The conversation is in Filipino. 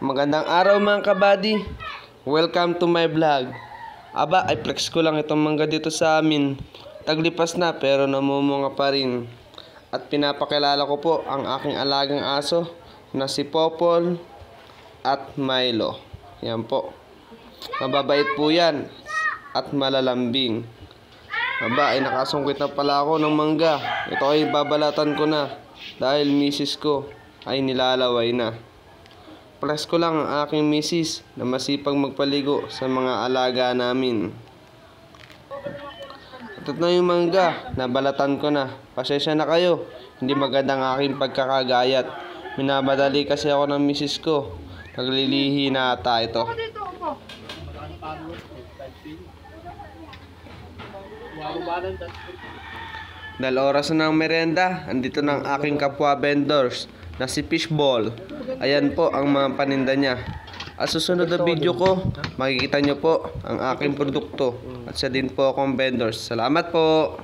Magandang araw mga kabady. Welcome to my vlog. Aba, ay flex ko lang itong mangga dito sa amin. Taglipas na pero namumunga pa rin. At pinapakilala ko po ang aking alagang aso na si Popol at Milo. Yan po. Mababait po yan at malalambing. Aba, ay nakasungkit na pala ako ng mangga. Ito ay babalatan ko na dahil misis ko ay nilalaway na. Plus ko lang ang aking misis na masipag magpaligo sa mga alaga namin. At ito na yung mangga, nabalatan ko na. Pasensya na kayo, hindi maganda ang aking pagkakagayat. Minabadali kasi ako ng misis ko. Naglilihi na ata ito. Dahil oras na ng merenda, andito ng aking kapwa vendors na si Fishball. Ayan po ang mga paninda niya. At susunod na video ko, makikita nyo po ang aking produkto. At siya din po akong vendors. Salamat po!